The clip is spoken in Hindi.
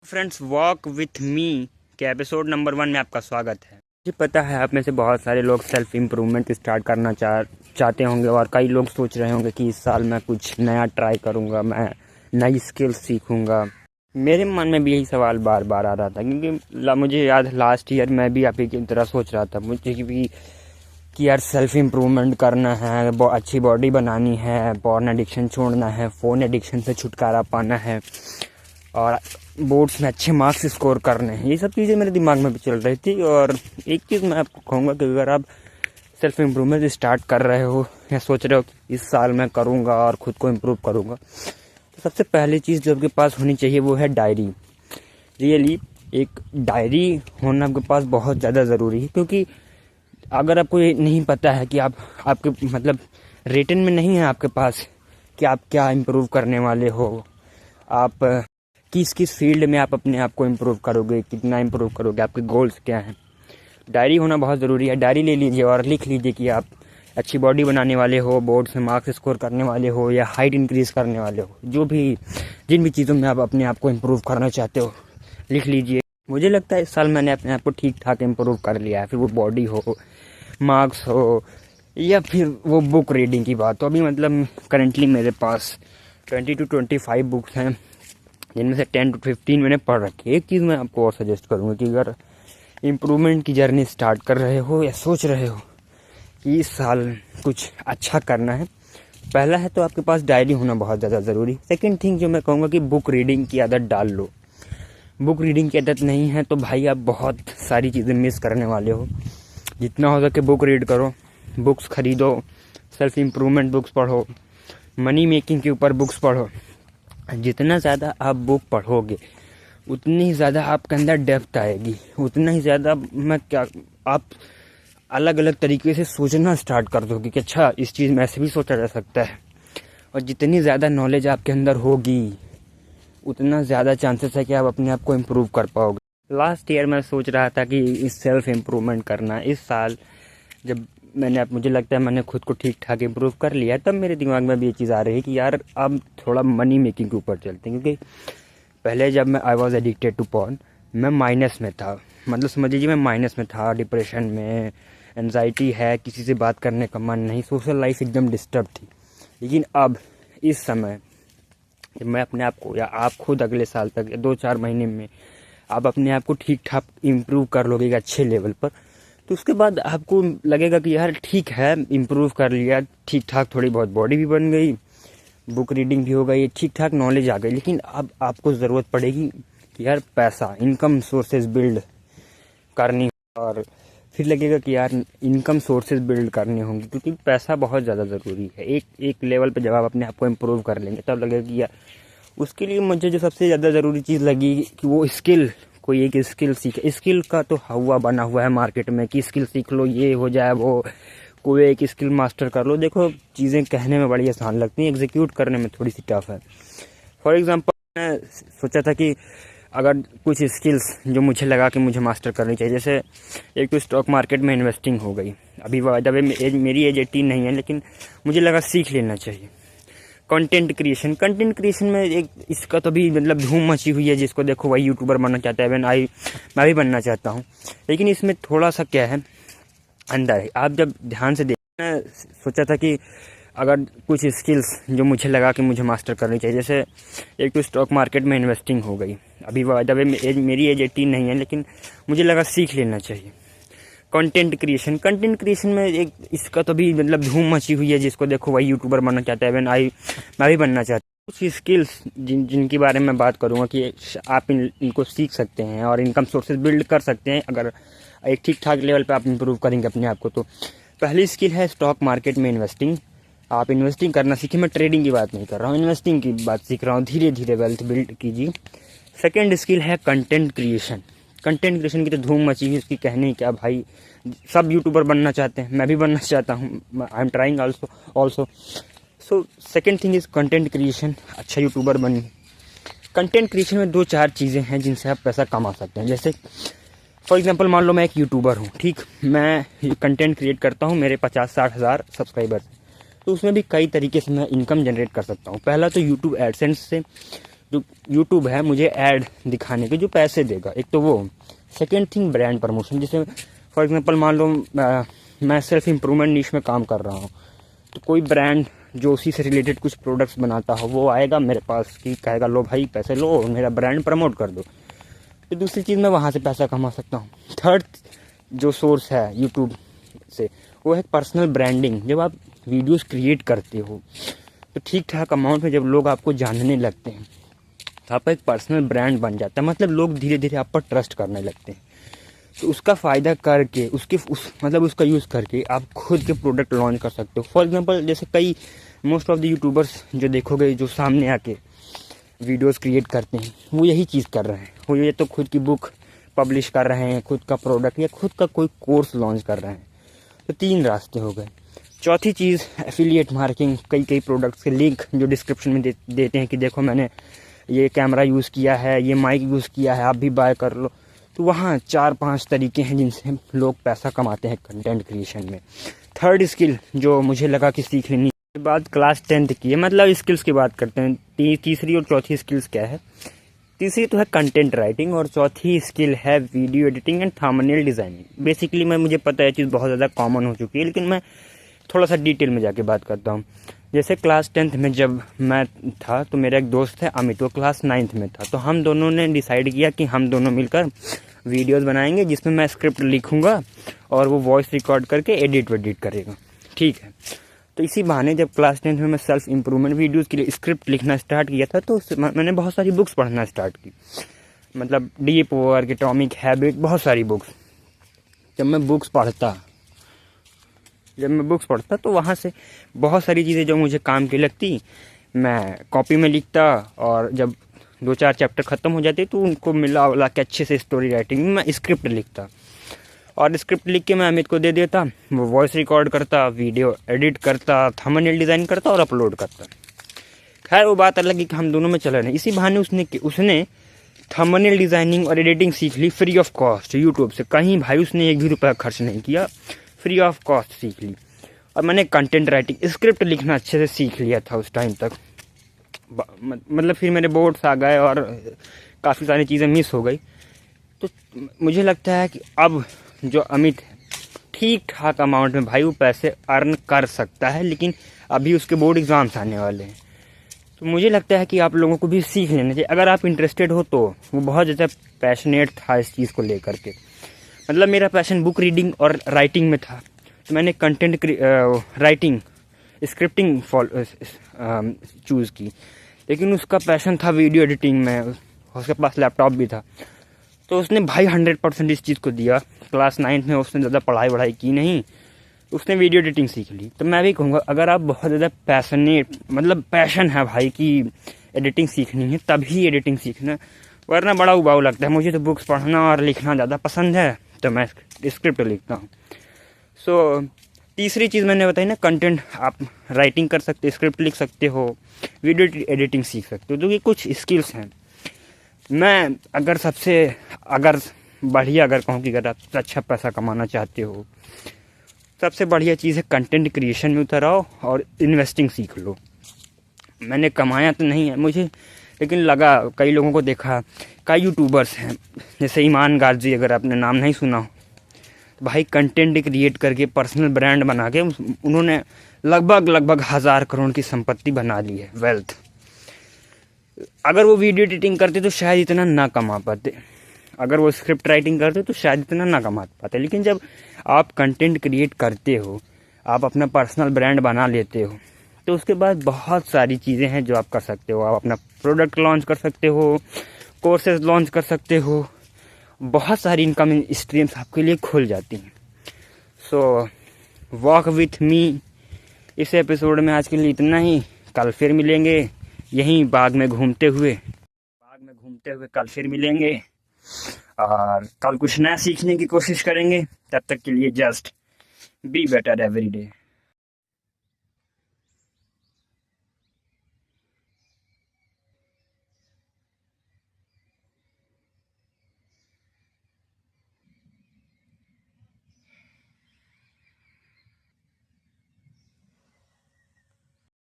फ्रेंड्स, वॉक विथ मी के एपिसोड नंबर 1 में आपका स्वागत है। मुझे पता है आप में से बहुत सारे लोग सेल्फ इम्प्रूवमेंट स्टार्ट करना चाहते होंगे और कई लोग सोच रहे होंगे कि इस साल मैं कुछ नया ट्राई करूँगा, मैं नई स्किल सीखूँगा। मेरे मन में भी यही सवाल बार बार आ रहा था क्योंकि मुझे याद लास्ट ईयर मैं भी आप ही की तरह सोच रहा था मुझे कि यार सेल्फ इम्प्रूवमेंट करना है, अच्छी बॉडी बनानी है, पॉर्न एडिक्शन छोड़ना है, फ़ोन एडिक्शन से छुटकारा पाना है और बोर्ड्स में अच्छे मार्क्स स्कोर करने हैं। ये सब चीज़ें मेरे दिमाग में भी चल रही थी। और एक चीज़ मैं आपको कहूँगा कि अगर आप सेल्फ इम्प्रूवमेंट स्टार्ट कर रहे हो या सोच रहे हो कि इस साल मैं करूँगा और ख़ुद को इम्प्रूव करूँगा, तो सबसे पहली चीज़ जो आपके पास होनी चाहिए वो है डायरी। रियली एक डायरी होना आपके पास बहुत ज़्यादा ज़रूरी है, क्योंकि अगर आपको ये नहीं पता है कि आपके मतलब रिटन में नहीं है आपके पास कि आप क्या इम्प्रूव करने वाले हो, आप किस फील्ड में आप अपने आप को इम्प्रूव करोगे, कितना इम्प्रूव करोगे, आपके गोल्स क्या हैं, डायरी होना बहुत ज़रूरी है। डायरी ले लीजिए और लिख लीजिए कि आप अच्छी बॉडी बनाने वाले हो, बोर्ड्स में मार्क्स स्कोर करने वाले हो या हाइट इंक्रीज़ करने वाले हो, जिन भी चीज़ों में आप अपने आप को इम्प्रूव करना चाहते हो लिख लीजिए। मुझे लगता है इस साल मैंने अपने आप को ठीक ठाक इम्प्रूव कर लिया है, फिर वो बॉडी हो, मार्क्स हो या फिर वो बुक रीडिंग की बात हो। अभी मतलब करेंटली मेरे पास 20 to 25 बुक्स हैं, जिनमें से 10 to 15 मैंने पढ़ रखी है। एक चीज़ मैं आपको और सजेस्ट करूँगा कि अगर इम्प्रूवमेंट की जर्नी स्टार्ट कर रहे हो या सोच रहे हो कि इस साल कुछ अच्छा करना है, पहला है तो आपके पास डायरी होना बहुत ज़्यादा ज़रूरी। सेकंड थिंग जो मैं कहूँगा कि बुक रीडिंग की आदत डाल लो। बुक रीडिंग की आदत नहीं है तो भाई आप बहुत सारी चीज़ें मिस करने वाले हो। जितना हो सके बुक रीड करो, बुक्स खरीदो, सेल्फ इम्प्रूवमेंट बुक्स पढ़ो, मनी मेकिंग के ऊपर बुक्स पढ़ो। जितना ज़्यादा आप बुक पढ़ोगे उतनी ही ज़्यादा आपके अंदर डेप्थ आएगी, उतना ही ज़्यादा आप अलग अलग तरीके से सोचना स्टार्ट कर दोगे कि अच्छा इस चीज़ में ऐसे भी सोचा जा सकता है। और जितनी ज़्यादा नॉलेज आपके अंदर होगी उतना ज़्यादा चांसेस है कि आप अपने आप को इम्प्रूव कर पाओगे। लास्ट ईयर मैं सोच रहा था कि इस सेल्फ इम्प्रूवमेंट करना, इस साल जब मुझे लगता है मैंने खुद को ठीक ठाक इम्प्रूव कर लिया, तब मेरे दिमाग में भी ये चीज़ आ रही है कि यार अब थोड़ा मनी मेकिंग के ऊपर चलते हैं। क्योंकि पहले जब मैं I was addicted to porn, मैं माइनस में था, मतलब समझ लीजिए मैं माइनस में था, डिप्रेशन में, एनजाइटी है, किसी से बात करने का मन नहीं, सोशल लाइफ एकदम डिस्टर्ब थी। लेकिन अब इस समय जब मैं अपने आप को, या आप खुद अगले साल तक 2-4 महीने में आप अपने आप को ठीक ठाक इम्प्रूव कर लोगे एक अच्छे लेवल पर, तो उसके बाद आपको लगेगा कि यार ठीक है, इम्प्रूव कर लिया, ठीक ठाक थोड़ी बहुत बॉडी भी बन गई, बुक रीडिंग भी हो गई, ठीक ठाक नॉलेज आ गई। लेकिन अब आपको ज़रूरत पड़ेगी कि यार पैसा, इनकम सोर्सेज बिल्ड करनी, और फिर लगेगा कि यार इनकम सोर्सेज बिल्ड करने होंगे, क्योंकि पैसा बहुत ज़्यादा ज़रूरी है। एक लेवल पे जब आप अपने आप को इम्प्रूव कर लेंगे तब लगेगा कि यार उसके लिए मुझे जो सबसे ज़्यादा ज़रूरी चीज़ लगी कि वो स्किल, कोई एक स्किल सीखे। स्किल का तो हवा बना हुआ है मार्केट में कि स्किल सीख लो, ये हो जाए, वो कोई एक स्किल मास्टर कर लो। देखो चीज़ें कहने में बड़ी आसान लगती हैं, एग्जीक्यूट करने में थोड़ी सी टफ है। फॉर एग्जांपल मैं सोचा था कि अगर कुछ स्किल्स जो मुझे लगा कि मुझे मास्टर करनी चाहिए, जैसे एक तो स्टॉक मार्केट में इन्वेस्टिंग हो गई, अभी जब मेरी एज 18 नहीं है, लेकिन मुझे लगा सीख लेना चाहिए। कंटेंट क्रिएशन में एक इसका तो भी मतलब धूम मची हुई है, जिसको देखो वही यूट्यूबर बनना चाहता है, मैं भी बनना चाहता हूँ। लेकिन इसमें थोड़ा सा क्या है, अंदर है, आप जब ध्यान से मैं सोचा था कि अगर कुछ स्किल्स जो मुझे लगा कि मुझे मास्टर करनी चाहिए, जैसे एक तो स्टॉक मार्केट में इन्वेस्टिंग हो गई, अभी जब मेरी एज 18 नहीं है, लेकिन मुझे लगा सीख लेना चाहिए। कंटेंट क्रिएशन में एक इसका तो भी मतलब धूम मची हुई है, जिसको देखो वही यूट्यूबर बनना चाहता है, मैं भी बनना चाहता हूँ। कुछ स्किल्स जिनके बारे में बात करूँगा कि आप इनको सीख सकते हैं और इनकम सोर्सेज बिल्ड कर सकते हैं अगर एक ठीक ठाक लेवल पे आप इम्प्रूव करेंगे अपने आप को। तो पहली स्किल है स्टॉक मार्केट में इन्वेस्टिंग। आप इन्वेस्टिंग करना सीखिए, मैं ट्रेडिंग की बात नहीं कर रहा हूँ, इन्वेस्टिंग की बात सीख रहा हूँ। धीरे धीरे वेल्थ बिल्ड कीजिए। सेकेंड स्किल है कंटेंट क्रिएशन की तो धूम मची हुई, उसकी कहने क्या भाई, सब यूट्यूबर बनना चाहते हैं, मैं भी बनना चाहता हूँ, I am trying also. So second thing is content creation, अच्छा यूट्यूबर बनिए। कंटेंट क्रिएशन में 2-4 चीज़ें हैं जिनसे आप पैसा कमा सकते हैं। जैसे फॉर एग्जांपल मान लो मैं एक यूट्यूबर हूँ, ठीक, मैं कंटेंट क्रिएट करता हूँ, मेरे 50-60 हज़ार सब्सक्राइबर्स, तो उसमें भी कई तरीके से मैं इनकम जनरेट कर सकता हूँ। पहला तो यूट्यूब एडसेंस से, जो यूट्यूब है मुझे ऐड दिखाने के जो पैसे देगा, एक तो वो। सेकेंड थिंग ब्रांड प्रमोशन, जैसे फॉर एग्जांपल मान लो मैं सेल्फ इम्प्रूवमेंट नीश में काम कर रहा हूँ, तो कोई ब्रांड जो उसी से रिलेटेड कुछ प्रोडक्ट्स बनाता हो वो आएगा मेरे पास कि कहेगा लो भाई पैसे लो, मेरा ब्रांड प्रमोट कर दो। तो दूसरी चीज़ मैं वहाँ से पैसा कमा सकता हूँ। थर्ड जो सोर्स है यूट्यूब से वो है पर्सनल ब्रांडिंग। जब आप वीडियोस क्रिएट करते हो तो ठीक ठाक अमाउंट में जब लोग आपको जानने लगते हैं तो आपका एक पर्सनल ब्रांड बन जाता है, मतलब लोग धीरे धीरे आप पर ट्रस्ट करने लगते हैं। तो उसका फ़ायदा करके उसका यूज़ करके आप खुद के प्रोडक्ट लॉन्च कर सकते हो। फॉर एग्जांपल जैसे कई मोस्ट ऑफ द यूट्यूबर्स जो देखोगे जो सामने आके वीडियोस क्रिएट करते हैं वो यही चीज़ कर रहे हैं। वो ये तो खुद की बुक पब्लिश कर रहे हैं, खुद का प्रोडक्ट या खुद का कोई कोर्स लॉन्च कर रहे हैं। तो 3 रास्ते हो गए। चौथी चीज़ एफिलिएट मार्केटिंग। कई प्रोडक्ट्स के लिंक जो डिस्क्रिप्शन में देते हैं कि देखो मैंने ये कैमरा यूज़ किया है, ये माइक यूज़ किया है, आप भी बाय कर लो। तो वहाँ 4-5 तरीके हैं जिनसे लोग पैसा कमाते हैं कंटेंट क्रिएशन में। थर्ड स्किल जो मुझे लगा कि सीख लेनी के बाद क्लास 10th की है, मतलब स्किल्स की बात करते हैं। तीसरी और चौथी स्किल्स क्या है? तीसरी तो है कंटेंट राइटिंग और चौथी स्किल है video editing and thumbnail designing. Basically मुझे पता है चीज़ बहुत ज़्यादा कॉमन हो चुकी है, लेकिन मैं थोड़ा सा डिटेल में जाके बात करता हूँ। जैसे क्लास 10th में जब मैं था तो मेरा एक दोस्त है अमित, वो क्लास 9th में था। तो हम दोनों ने डिसाइड किया कि हम दोनों मिलकर वीडियोस बनाएंगे जिसमें मैं स्क्रिप्ट लिखूंगा और वो वॉइस रिकॉर्ड करके एडिट करेगा, ठीक है। तो इसी बहाने जब क्लास 10th में मैं सेल्फ इम्प्रूवमेंट वीडियोस के लिए स्क्रिप्ट लिखना स्टार्ट किया था तो मैंने बहुत सारी बुक्स पढ़ना स्टार्ट की, मतलब डीप वर्क, एटॉमिक हैबिट, बहुत सारी बुक्स। जब मैं बुक्स पढ़ता तो वहाँ से बहुत सारी चीज़ें जो मुझे काम की लगती मैं कॉपी में लिखता, और जब 2-4 चैप्टर ख़त्म हो जाते तो उनको मिला के अच्छे से स्टोरी राइटिंग में मैं स्क्रिप्ट लिखता, और स्क्रिप्ट लिख के मैं अमित को दे देता। वो वॉइस रिकॉर्ड करता, वीडियो एडिट करता, थंबनेल डिज़ाइन करता और अपलोड करता। खैर वो बात अलग है कि हम दोनों में चल रहे हैं। इसी बहाने उसने थंबनेल डिज़ाइनिंग और एडिटिंग सीख ली फ्री ऑफ कॉस्ट यूट्यूब से। कहीं भाई उसने 1 भी रुपया खर्च नहीं किया, फ्री ऑफ कॉस्ट सीख ली। और मैंने कंटेंट राइटिंग स्क्रिप्ट लिखना अच्छे से सीख लिया था उस टाइम तक। मतलब फिर मेरे बोर्ड्स आ गए और काफ़ी सारी चीज़ें मिस हो गई। तो मुझे लगता है कि अब जो अमित है ठीक ठाक अमाउंट में भाई वो पैसे अर्न कर सकता है, लेकिन अभी उसके बोर्ड एग्ज़ाम्स आने वाले हैं। तो मुझे लगता है कि आप लोगों को भी सीख लेना चाहिए अगर आप इंटरेस्टेड हो। तो वो बहुत ज़्यादा पैशनेट था इस चीज़ को लेकर के। मतलब मेरा पैशन बुक रीडिंग और राइटिंग में था, तो मैंने कंटेंट राइटिंग स्क्रिप्टिंग चूज़ की। लेकिन उसका पैशन था वीडियो एडिटिंग में, उसके पास लैपटॉप भी था, तो उसने भाई 100% इस चीज़ को दिया। क्लास 9th में उसने ज़्यादा पढ़ाई की नहीं, उसने वीडियो एडिटिंग सीख ली। तो मैं भी कहूँगा अगर आप बहुत ज़्यादा पैशन है भाई कि एडिटिंग सीखनी है तभी एडिटिंग सीखना, वरना बड़ा उबाऊ लगता है। मुझे तो बुक्स पढ़ना और लिखना ज़्यादा पसंद है तो मैं स्क्रिप्ट लिखता हूँ। सो तीसरी चीज़ मैंने बताई ना, कंटेंट आप राइटिंग कर सकते, स्क्रिप्ट लिख सकते हो, वीडियो एडिटिंग सीख सकते हो। तो ये कुछ स्किल्स हैं। मैं अगर बढ़िया कहूँ कि अगर आप अच्छा पैसा कमाना चाहते हो, सबसे बढ़िया चीज़ है कंटेंट क्रिएशन में उतर आओ और इन्वेस्टिंग सीख लो। मैंने कमाया तो नहीं है मुझे, लेकिन लगा, कई लोगों को देखा, कई यूट्यूबर्स हैं जैसे ईमान गाजी, अगर आपने नाम नहीं सुना हो, तो भाई कंटेंट क्रिएट करके पर्सनल ब्रांड बना के उन्होंने लगभग 1000 करोड़ की संपत्ति बना ली है, वेल्थ। अगर वो वीडियो एडिटिंग करते तो शायद इतना ना कमा पाते, अगर वो स्क्रिप्ट राइटिंग करते तो शायद इतना ना कमा पाते। लेकिन जब आप कंटेंट क्रिएट करते हो, आप अपना पर्सनल ब्रांड बना लेते हो, तो उसके बाद बहुत सारी चीज़ें हैं जो आप कर सकते हो। आप अपना प्रोडक्ट लॉन्च कर सकते हो, कोर्सेज लॉन्च कर सकते हो, बहुत सारी इनकम स्ट्रीम्स आपके लिए खुल जाती हैं। सो वॉक विथ मी इस एपिसोड में आज के लिए इतना ही। कल फिर मिलेंगे यहीं बाग में घूमते हुए कल फिर मिलेंगे और कल कुछ नया सीखने की कोशिश करेंगे। तब तक के लिए just be better every day.